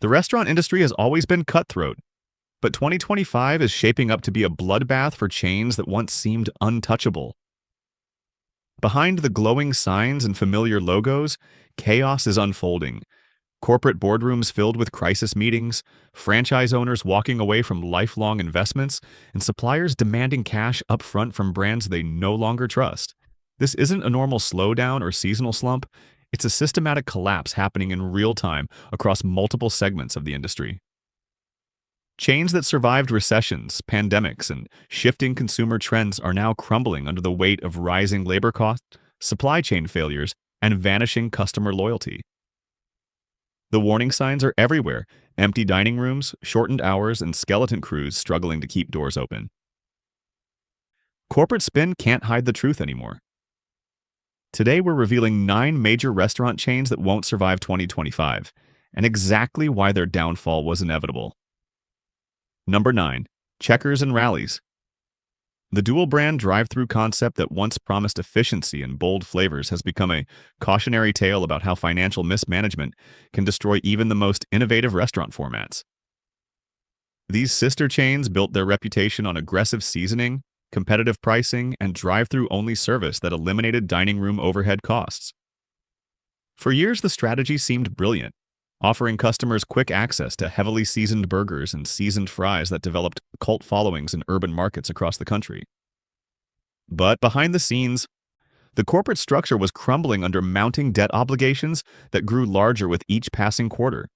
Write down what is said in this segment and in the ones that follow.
The restaurant industry has always been cutthroat, but 2025 is shaping up to be a bloodbath for chains that once seemed untouchable. Behind the glowing signs and familiar logos, chaos is unfolding. Corporate boardrooms filled with crisis meetings, franchise owners walking away from lifelong investments, and suppliers demanding cash upfront from brands they no longer trust. This isn't a normal slowdown or seasonal slump, it's a systematic collapse happening in real time across multiple segments of the industry. Chains that survived recessions, pandemics, and shifting consumer trends are now crumbling under the weight of rising labor costs, supply chain failures, and vanishing customer loyalty. The warning signs are everywhere: empty dining rooms, shortened hours, and skeleton crews struggling to keep doors open. Corporate spin can't hide the truth anymore. Today, we're revealing 9 major restaurant chains that won't survive 2025, and exactly why their downfall was inevitable. Number 9. Checkers and Rallies. The dual-brand drive-thru concept that once promised efficiency and bold flavors has become a cautionary tale about how financial mismanagement can destroy even the most innovative restaurant formats. These sister chains built their reputation on aggressive seasoning, competitive pricing, and drive-thru-only service that eliminated dining room overhead costs. For years, the strategy seemed brilliant, offering customers quick access to heavily seasoned burgers and seasoned fries that developed cult followings in urban markets across the country. But behind the scenes, the corporate structure was crumbling under mounting debt obligations that grew larger with each passing quarter.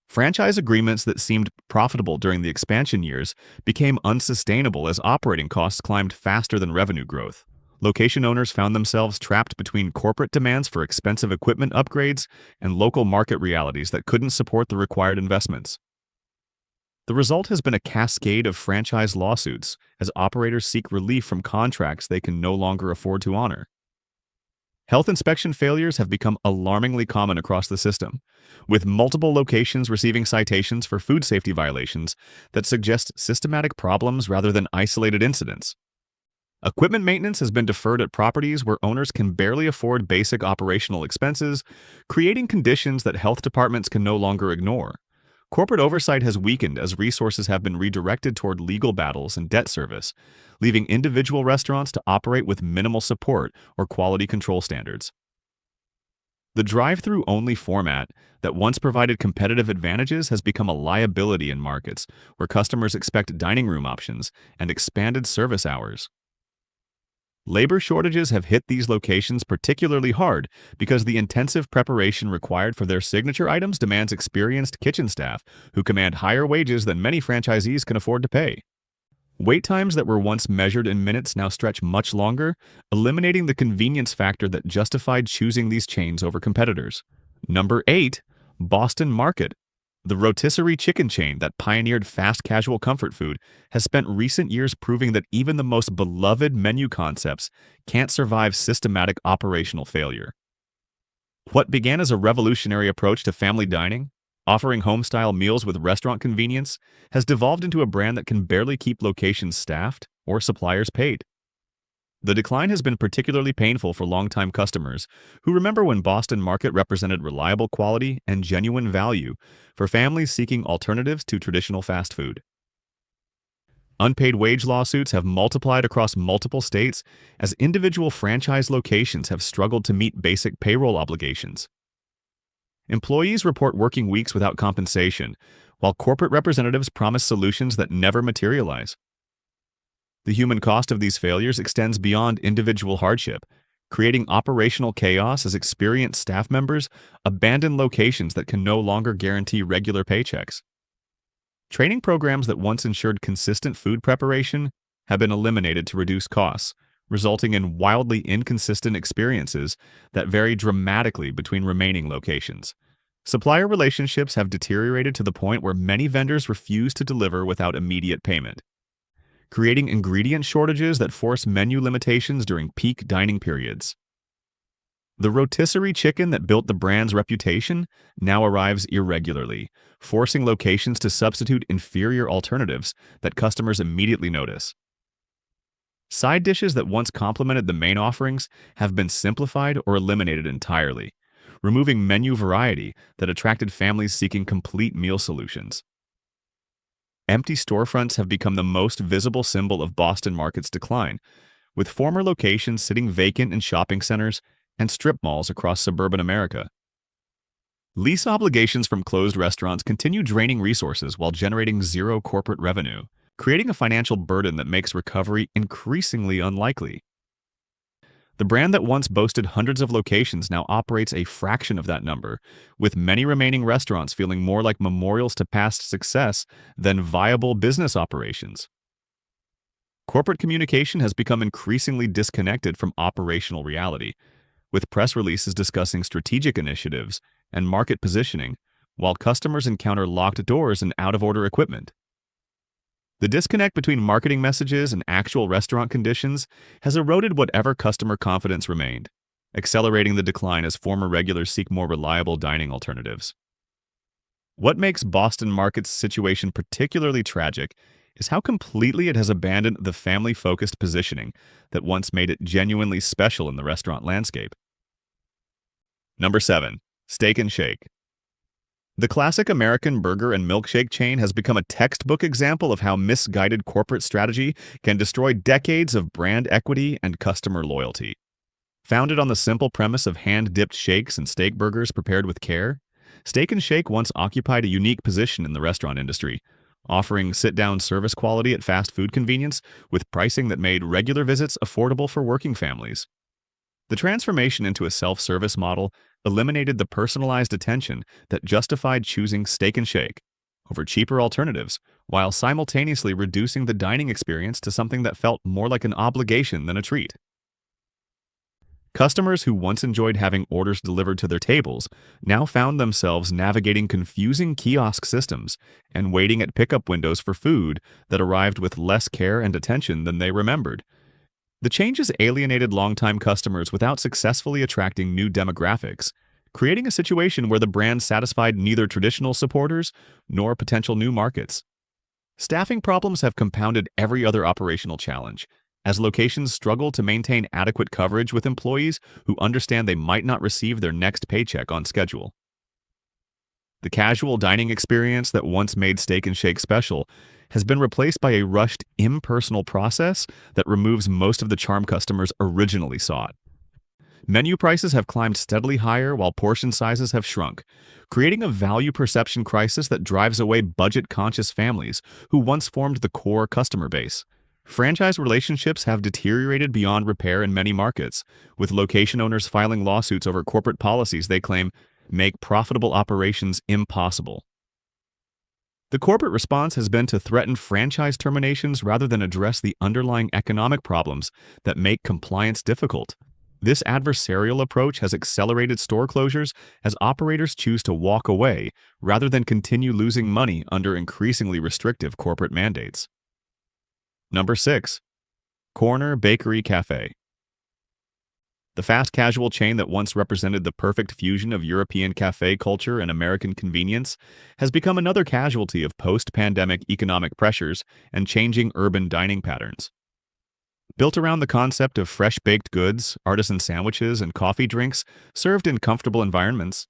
Franchise agreements that seemed profitable during the expansion years became unsustainable as operating costs climbed faster than revenue growth. Location owners found themselves trapped between corporate demands for expensive equipment upgrades and local market realities that couldn't support the required investments. The result has been a cascade of franchise lawsuits as operators seek relief from contracts they can no longer afford to honor. Health inspection failures have become alarmingly common across the system, with multiple locations receiving citations for food safety violations that suggest systematic problems rather than isolated incidents. Equipment maintenance has been deferred at properties where owners can barely afford basic operational expenses, creating conditions that health departments can no longer ignore. Corporate oversight has weakened as resources have been redirected toward legal battles and debt service, leaving individual restaurants to operate with minimal support or quality control standards. The drive-thru only format that once provided competitive advantages has become a liability in markets where customers expect dining room options and expanded service hours. Labor shortages have hit these locations particularly hard because the intensive preparation required for their signature items demands experienced kitchen staff who command higher wages than many franchisees can afford to pay. Wait times that were once measured in minutes now stretch much longer, eliminating the convenience factor that justified choosing these chains over competitors. Number 8. Boston Market. The rotisserie chicken chain that pioneered fast casual comfort food has spent recent years proving that even the most beloved menu concepts can't survive systematic operational failure. What began as a revolutionary approach to family dining, offering home-style meals with restaurant convenience, has devolved into a brand that can barely keep locations staffed or suppliers paid. The decline has been particularly painful for longtime customers who remember when Boston Market represented reliable quality and genuine value for families seeking alternatives to traditional fast food. Unpaid wage lawsuits have multiplied across multiple states as individual franchise locations have struggled to meet basic payroll obligations. Employees report working weeks without compensation, while corporate representatives promise solutions that never materialize. The human cost of these failures extends beyond individual hardship, creating operational chaos as experienced staff members abandon locations that can no longer guarantee regular paychecks. Training programs that once ensured consistent food preparation have been eliminated to reduce costs, resulting in wildly inconsistent experiences that vary dramatically between remaining locations. Supplier relationships have deteriorated to the point where many vendors refuse to deliver without immediate payment, creating ingredient shortages that force menu limitations during peak dining periods. The rotisserie chicken that built the brand's reputation now arrives irregularly, forcing locations to substitute inferior alternatives that customers immediately notice. Side dishes that once complemented the main offerings have been simplified or eliminated entirely, removing menu variety that attracted families seeking complete meal solutions. Empty storefronts have become the most visible symbol of Boston market's decline, with former locations sitting vacant in shopping centers and strip malls across suburban America. Lease obligations from closed restaurants continue draining resources while generating zero corporate revenue, creating a financial burden that makes recovery increasingly unlikely. The brand that once boasted hundreds of locations now operates a fraction of that number, with many remaining restaurants feeling more like memorials to past success than viable business operations. Corporate communication has become increasingly disconnected from operational reality, with press releases discussing strategic initiatives and market positioning, while customers encounter locked doors and out-of-order equipment. The disconnect between marketing messages and actual restaurant conditions has eroded whatever customer confidence remained, accelerating the decline as former regulars seek more reliable dining alternatives. What makes Boston market's situation particularly tragic is how completely it has abandoned the family-focused positioning that once made it genuinely special in the restaurant landscape. Number 7. Steak and Shake. The classic American burger and milkshake chain has become a textbook example of how misguided corporate strategy can destroy decades of brand equity and customer loyalty. Founded on the simple premise of hand-dipped shakes and steak burgers prepared with care, Steak and Shake once occupied a unique position in the restaurant industry, offering sit-down service quality at fast food convenience with pricing that made regular visits affordable for working families. The transformation into a self-service model eliminated the personalized attention that justified choosing Steak and Shake over cheaper alternatives, while simultaneously reducing the dining experience to something that felt more like an obligation than a treat. Customers who once enjoyed having orders delivered to their tables now found themselves navigating confusing kiosk systems and waiting at pickup windows for food that arrived with less care and attention than they remembered. The changes alienated longtime customers without successfully attracting new demographics, creating a situation where the brand satisfied neither traditional supporters nor potential new markets. Staffing problems have compounded every other operational challenge, as locations struggle to maintain adequate coverage with employees who understand they might not receive their next paycheck on schedule. The casual dining experience that once made Steak and Shake special has been replaced by a rushed, impersonal process that removes most of the charm customers originally sought. Menu prices have climbed steadily higher while portion sizes have shrunk, creating a value perception crisis that drives away budget-conscious families who once formed the core customer base. Franchise relationships have deteriorated beyond repair in many markets, with location owners filing lawsuits over corporate policies they claim make profitable operations impossible. The corporate response has been to threaten franchise terminations rather than address the underlying economic problems that make compliance difficult. This adversarial approach has accelerated store closures as operators choose to walk away rather than continue losing money under increasingly restrictive corporate mandates. Number 6. Corner Bakery Cafe. The fast casual chain that once represented the perfect fusion of European cafe culture and American convenience has become another casualty of post-pandemic economic pressures and changing urban dining patterns. Built around the concept of fresh baked goods, artisan sandwiches, and coffee drinks served in comfortable environments,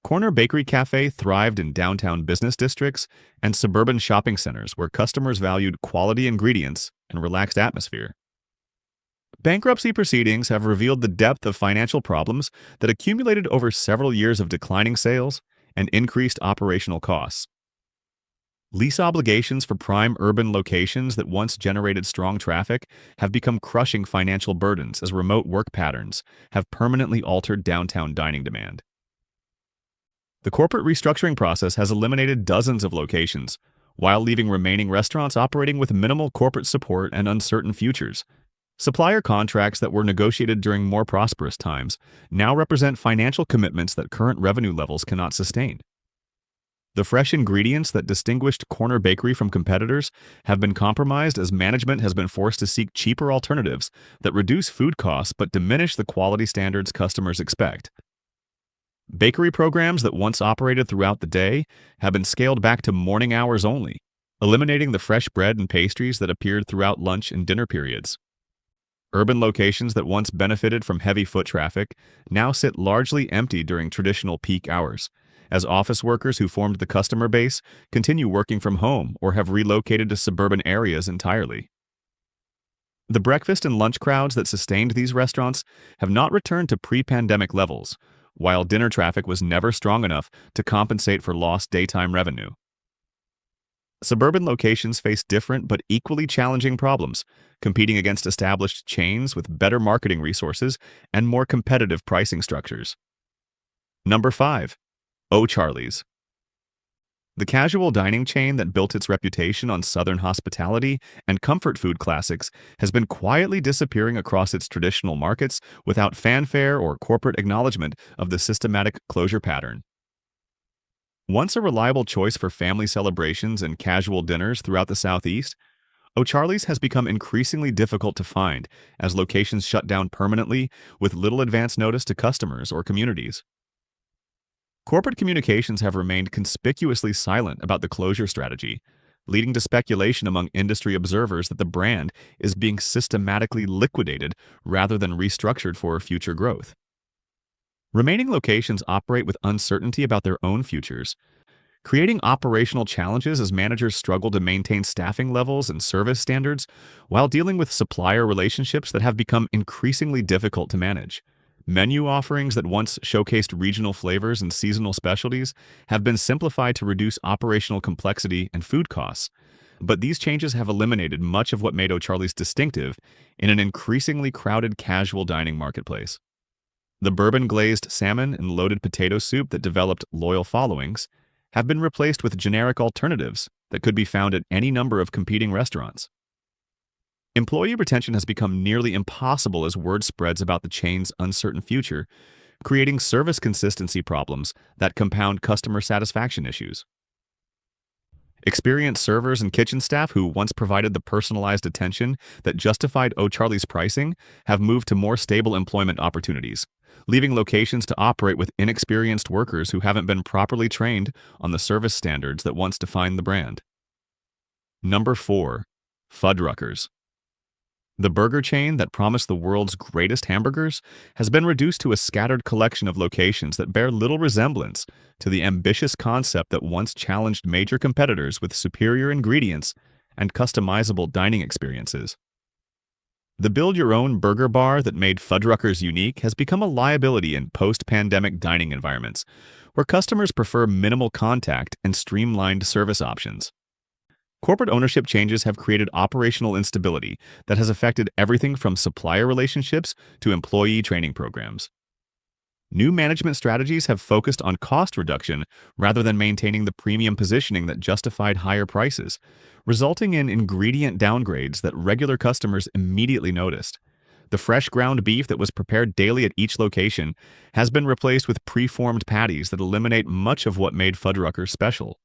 Corner Bakery Cafe thrived in downtown business districts and suburban shopping centers where customers valued quality ingredients and relaxed atmosphere. Bankruptcy proceedings have revealed the depth of financial problems that accumulated over several years of declining sales and increased operational costs. Lease obligations for prime urban locations that once generated strong traffic have become crushing financial burdens as remote work patterns have permanently altered downtown dining demand. The corporate restructuring process has eliminated dozens of locations, while leaving remaining restaurants operating with minimal corporate support and uncertain futures. Supplier contracts that were negotiated during more prosperous times now represent financial commitments that current revenue levels cannot sustain. The fresh ingredients that distinguished Corner Bakery from competitors have been compromised as management has been forced to seek cheaper alternatives that reduce food costs but diminish the quality standards customers expect. Bakery programs that once operated throughout the day have been scaled back to morning hours only, eliminating the fresh bread and pastries that appeared throughout lunch and dinner periods. Urban locations that once benefited from heavy foot traffic now sit largely empty during traditional peak hours, as office workers who formed the customer base continue working from home or have relocated to suburban areas entirely. The breakfast and lunch crowds that sustained these restaurants have not returned to pre-pandemic levels, while dinner traffic was never strong enough to compensate for lost daytime revenue. Suburban locations face different but equally challenging problems, competing against established chains with better marketing resources and more competitive pricing structures. Number 5. O'Charlie's. The casual dining chain that built its reputation on Southern hospitality and comfort food classics has been quietly disappearing across its traditional markets without fanfare or corporate acknowledgement of the systematic closure pattern. Once a reliable choice for family celebrations and casual dinners throughout the Southeast, O'Charlie's has become increasingly difficult to find as locations shut down permanently with little advance notice to customers or communities. Corporate communications have remained conspicuously silent about the closure strategy, leading to speculation among industry observers that the brand is being systematically liquidated rather than restructured for future growth. Remaining locations operate with uncertainty about their own futures, creating operational challenges as managers struggle to maintain staffing levels and service standards while dealing with supplier relationships that have become increasingly difficult to manage. Menu offerings that once showcased regional flavors and seasonal specialties have been simplified to reduce operational complexity and food costs, but these changes have eliminated much of what made O'Charlie's distinctive in an increasingly crowded casual dining marketplace. The bourbon-glazed salmon and loaded potato soup that developed loyal followings have been replaced with generic alternatives that could be found at any number of competing restaurants. Employee retention has become nearly impossible as word spreads about the chain's uncertain future, creating service consistency problems that compound customer satisfaction issues. Experienced servers and kitchen staff who once provided the personalized attention that justified O'Charlie's pricing have moved to more stable employment opportunities, leaving locations to operate with inexperienced workers who haven't been properly trained on the service standards that once defined the brand. Number 4. Fuddruckers. The burger chain that promised the world's greatest hamburgers has been reduced to a scattered collection of locations that bear little resemblance to the ambitious concept that once challenged major competitors with superior ingredients and customizable dining experiences. The build-your-own burger bar that made Fuddruckers unique has become a liability in post-pandemic dining environments, where customers prefer minimal contact and streamlined service options. Corporate ownership changes have created operational instability that has affected everything from supplier relationships to employee training programs. New management strategies have focused on cost reduction rather than maintaining the premium positioning that justified higher prices, resulting in ingredient downgrades that regular customers immediately noticed. The fresh ground beef that was prepared daily at each location has been replaced with pre-formed patties that eliminate much of what made Fuddruckers special.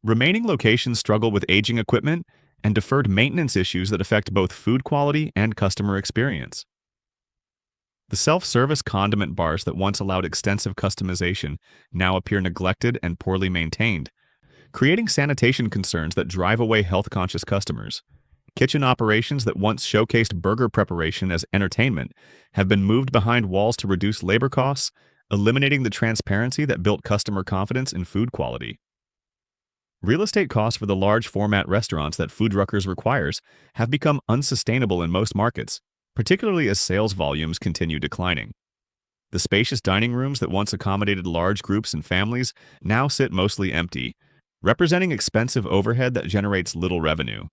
Remaining locations struggle with aging equipment and deferred maintenance issues that affect both food quality and customer experience. The self-service condiment bars that once allowed extensive customization now appear neglected and poorly maintained, creating sanitation concerns that drive away health-conscious customers. Kitchen operations that once showcased burger preparation as entertainment have been moved behind walls to reduce labor costs, eliminating the transparency that built customer confidence in food quality. Real estate costs for the large format restaurants that Fuddruckers requires have become unsustainable in most markets, particularly as sales volumes continue declining. The spacious dining rooms that once accommodated large groups and families now sit mostly empty, representing expensive overhead that generates little revenue.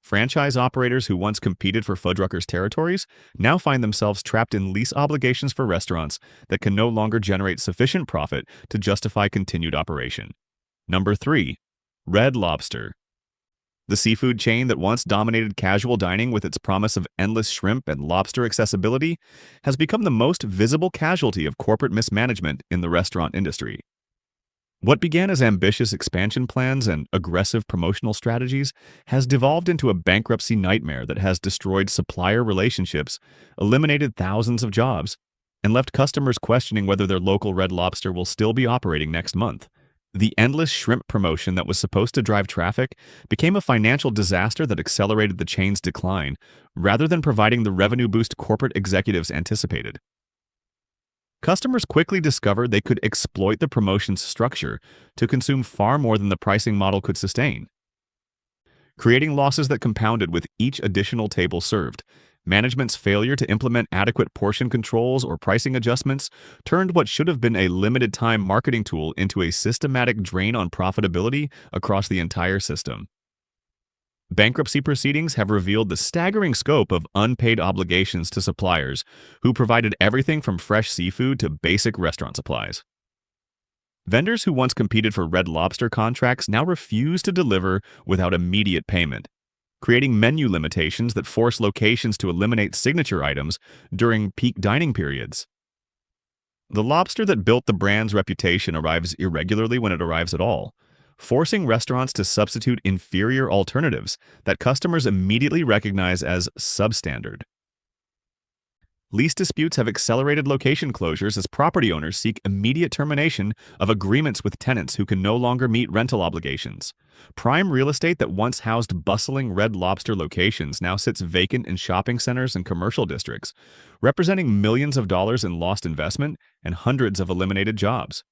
Franchise operators who once competed for Fuddruckers territories now find themselves trapped in lease obligations for restaurants that can no longer generate sufficient profit to justify continued operation. Number 3. Red Lobster. The seafood chain that once dominated casual dining with its promise of endless shrimp and lobster accessibility has become the most visible casualty of corporate mismanagement in the restaurant industry. What began as ambitious expansion plans and aggressive promotional strategies has devolved into a bankruptcy nightmare that has destroyed supplier relationships, eliminated thousands of jobs, and left customers questioning whether their local Red Lobster will still be operating next month. The endless shrimp promotion that was supposed to drive traffic became a financial disaster that accelerated the chain's decline, rather than providing the revenue boost corporate executives anticipated. Customers quickly discovered they could exploit the promotion's structure to consume far more than the pricing model could sustain, creating losses that compounded with each additional table served. Management's failure to implement adequate portion controls or pricing adjustments turned what should have been a limited-time marketing tool into a systematic drain on profitability across the entire system. Bankruptcy proceedings have revealed the staggering scope of unpaid obligations to suppliers who provided everything from fresh seafood to basic restaurant supplies. Vendors who once competed for Red Lobster contracts now refuse to deliver without immediate payment, creating menu limitations that force locations to eliminate signature items during peak dining periods. The lobster that built the brand's reputation arrives irregularly when it arrives at all, forcing restaurants to substitute inferior alternatives that customers immediately recognize as substandard. Lease disputes have accelerated location closures as property owners seek immediate termination of agreements with tenants who can no longer meet rental obligations. Prime real estate that once housed bustling Red Lobster locations now sits vacant in shopping centers and commercial districts, representing millions of dollars in lost investment and hundreds of eliminated jobs.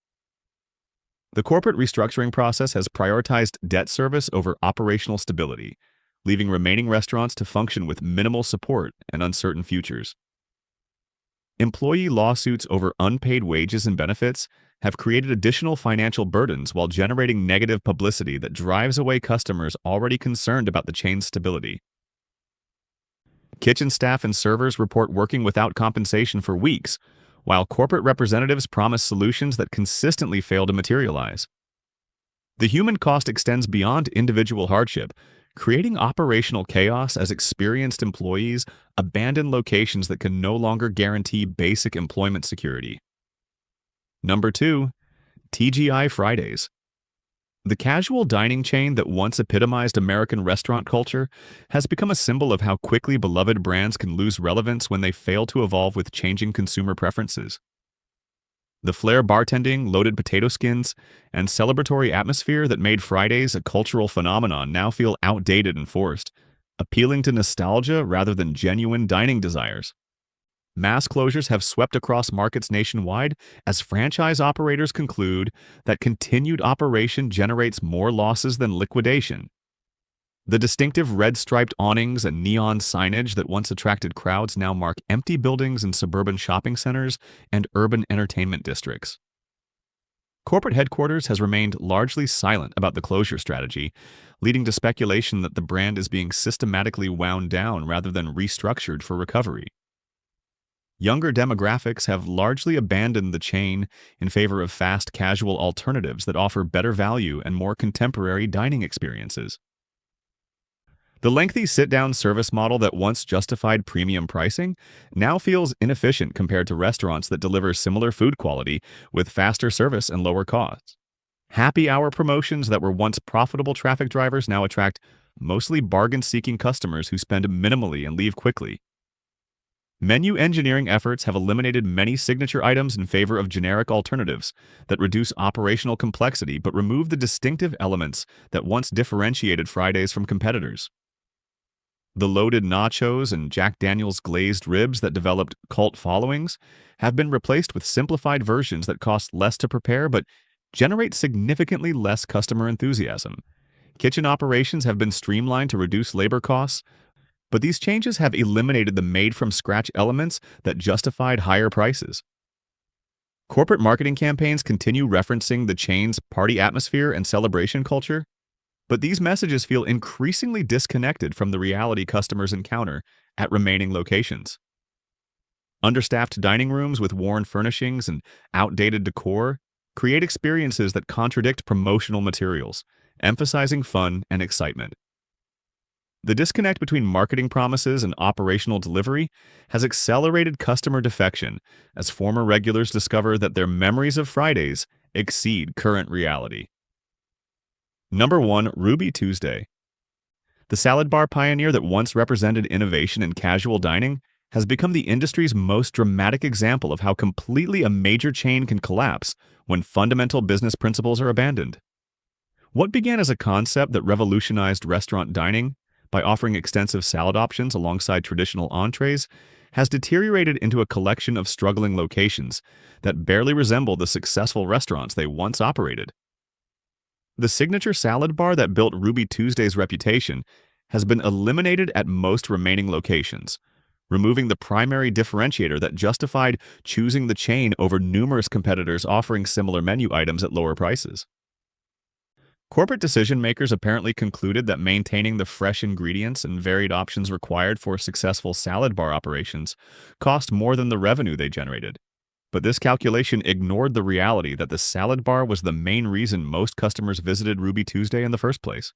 The corporate restructuring process has prioritized debt service over operational stability, leaving remaining restaurants to function with minimal support and uncertain futures. Employee lawsuits over unpaid wages and benefits have created additional financial burdens while generating negative publicity that drives away customers already concerned about the chain's stability. Kitchen staff and servers report working without compensation for weeks, while corporate representatives promise solutions that consistently fail to materialize. The human cost extends beyond individual hardship, creating operational chaos as experienced employees abandon locations that can no longer guarantee basic employment security. Number 2. TGI Fridays. The casual dining chain that once epitomized American restaurant culture has become a symbol of how quickly beloved brands can lose relevance when they fail to evolve with changing consumer preferences. The flair bartending, loaded potato skins, and celebratory atmosphere that made Fridays a cultural phenomenon now feel outdated and forced, appealing to nostalgia rather than genuine dining desires. Mass closures have swept across markets nationwide as franchise operators conclude that continued operation generates more losses than liquidation. The distinctive red-striped awnings and neon signage that once attracted crowds now mark empty buildings in suburban shopping centers and urban entertainment districts. Corporate headquarters has remained largely silent about the closure strategy, leading to speculation that the brand is being systematically wound down rather than restructured for recovery. Younger demographics have largely abandoned the chain in favor of fast casual alternatives that offer better value and more contemporary dining experiences. The lengthy sit-down service model that once justified premium pricing now feels inefficient compared to restaurants that deliver similar food quality with faster service and lower costs. Happy hour promotions that were once profitable traffic drivers now attract mostly bargain-seeking customers who spend minimally and leave quickly. Menu engineering efforts have eliminated many signature items in favor of generic alternatives that reduce operational complexity but remove the distinctive elements that once differentiated Fridays from competitors. The loaded nachos and Jack Daniel's glazed ribs that developed cult followings have been replaced with simplified versions that cost less to prepare but generate significantly less customer enthusiasm. Kitchen operations have been streamlined to reduce labor costs, but these changes have eliminated the made-from-scratch elements that justified higher prices. Corporate marketing campaigns continue referencing the chain's party atmosphere and celebration culture, but these messages feel increasingly disconnected from the reality customers encounter at remaining locations. Understaffed dining rooms with worn furnishings and outdated decor create experiences that contradict promotional materials, emphasizing fun and excitement. The disconnect between marketing promises and operational delivery has accelerated customer defection as former regulars discover that their memories of Fridays exceed current reality. Number 1. Ruby Tuesday. The salad bar pioneer that once represented innovation in casual dining has become the industry's most dramatic example of how completely a major chain can collapse when fundamental business principles are abandoned. What began as a concept that revolutionized restaurant dining by offering extensive salad options alongside traditional entrees has deteriorated into a collection of struggling locations that barely resemble the successful restaurants they once operated. The signature salad bar that built Ruby Tuesday's reputation has been eliminated at most remaining locations, removing the primary differentiator that justified choosing the chain over numerous competitors offering similar menu items at lower prices. Corporate decision makers apparently concluded that maintaining the fresh ingredients and varied options required for successful salad bar operations cost more than the revenue they generated. But this calculation ignored the reality that the salad bar was the main reason most customers visited Ruby Tuesday in the first place.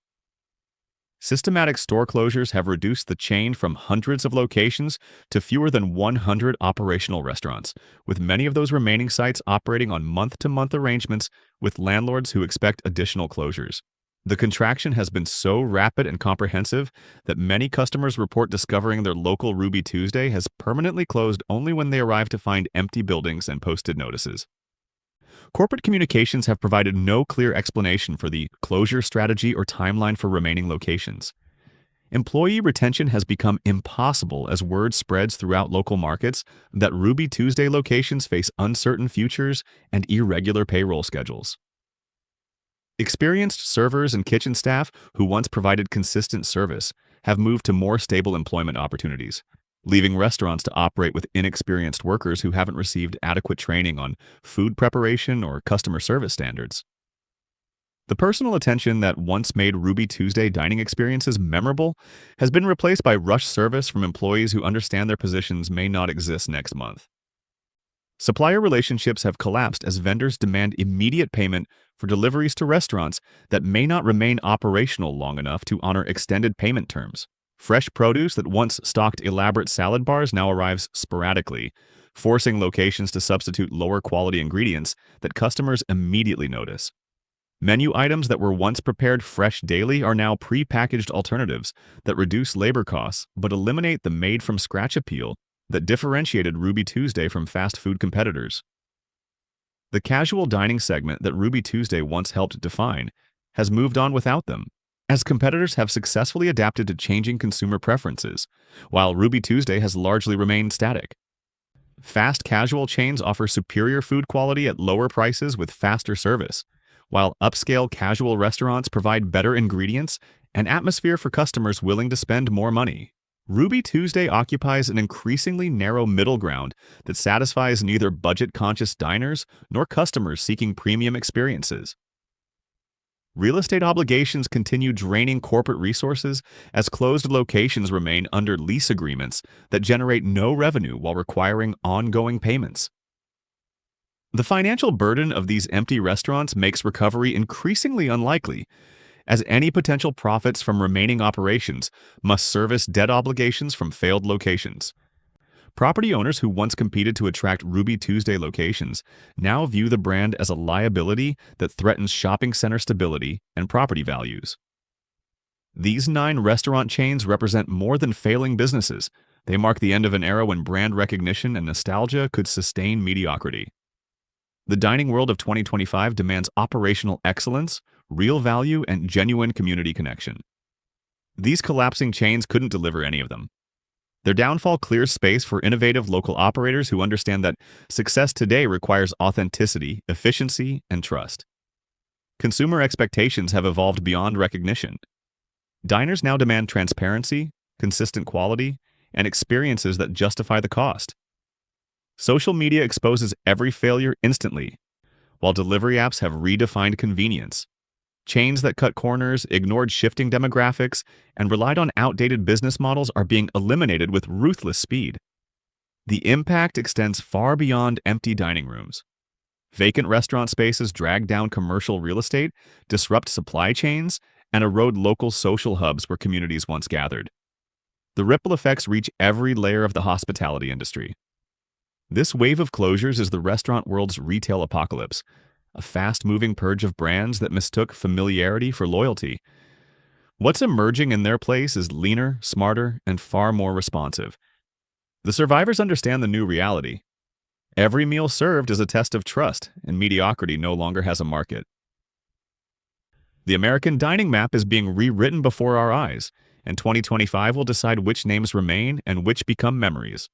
Systematic store closures have reduced the chain from hundreds of locations to fewer than 100 operational restaurants, with many of those remaining sites operating on month-to-month arrangements with landlords who expect additional closures. The contraction has been so rapid and comprehensive that many customers report discovering their local Ruby Tuesday has permanently closed only when they arrive to find empty buildings and posted notices. Corporate communications have provided no clear explanation for the closure strategy or timeline for remaining locations. Employee retention has become impossible as word spreads throughout local markets that Ruby Tuesday locations face uncertain futures and irregular payroll schedules. Experienced servers and kitchen staff who once provided consistent service have moved to more stable employment opportunities, leaving restaurants to operate with inexperienced workers who haven't received adequate training on food preparation or customer service standards. The personal attention that once made Ruby Tuesday dining experiences memorable has been replaced by rush service from employees who understand their positions may not exist next month. Supplier relationships have collapsed as vendors demand immediate payment for deliveries to restaurants that may not remain operational long enough to honor extended payment terms. Fresh produce that once stocked elaborate salad bars now arrives sporadically, forcing locations to substitute lower quality ingredients that customers immediately notice. Menu items that were once prepared fresh daily are now pre-packaged alternatives that reduce labor costs but eliminate the made-from-scratch appeal that differentiated Ruby Tuesday from fast food competitors. The casual dining segment that Ruby Tuesday once helped define has moved on without them, as competitors have successfully adapted to changing consumer preferences, while Ruby Tuesday has largely remained static. Fast casual chains offer superior food quality at lower prices with faster service, while upscale casual restaurants provide better ingredients and atmosphere for customers willing to spend more money. Ruby Tuesday occupies an increasingly narrow middle ground that satisfies neither budget-conscious diners nor customers seeking premium experiences. Real estate obligations continue draining corporate resources as closed locations remain under lease agreements that generate no revenue while requiring ongoing payments. The financial burden of these empty restaurants makes recovery increasingly unlikely, as any potential profits from remaining operations must service debt obligations from failed locations. Property owners who once competed to attract Ruby Tuesday locations now view the brand as a liability that threatens shopping center stability and property values. These 9 restaurant chains represent more than failing businesses. They mark the end of an era when brand recognition and nostalgia could sustain mediocrity. The dining world of 2025 demands operational excellence, real value, and genuine community connection. These collapsing chains couldn't deliver any of them. Their downfall clears space for innovative local operators who understand that success today requires authenticity, efficiency, and trust. Consumer expectations have evolved beyond recognition. Diners now demand transparency, consistent quality, and experiences that justify the cost. Social media exposes every failure instantly, while delivery apps have redefined convenience. Chains that cut corners, ignored shifting demographics, and relied on outdated business models are being eliminated with ruthless speed. The impact extends far beyond empty dining rooms. Vacant restaurant spaces drag down commercial real estate, disrupt supply chains, and erode local social hubs where communities once gathered. The ripple effects reach every layer of the hospitality industry. This wave of closures is the restaurant world's retail apocalypse, a fast-moving purge of brands that mistook familiarity for loyalty. What's emerging in their place is leaner, smarter, and far more responsive. The survivors understand the new reality. Every meal served is a test of trust, and mediocrity no longer has a market. The American dining map is being rewritten before our eyes, and 2025 will decide which names remain and which become memories.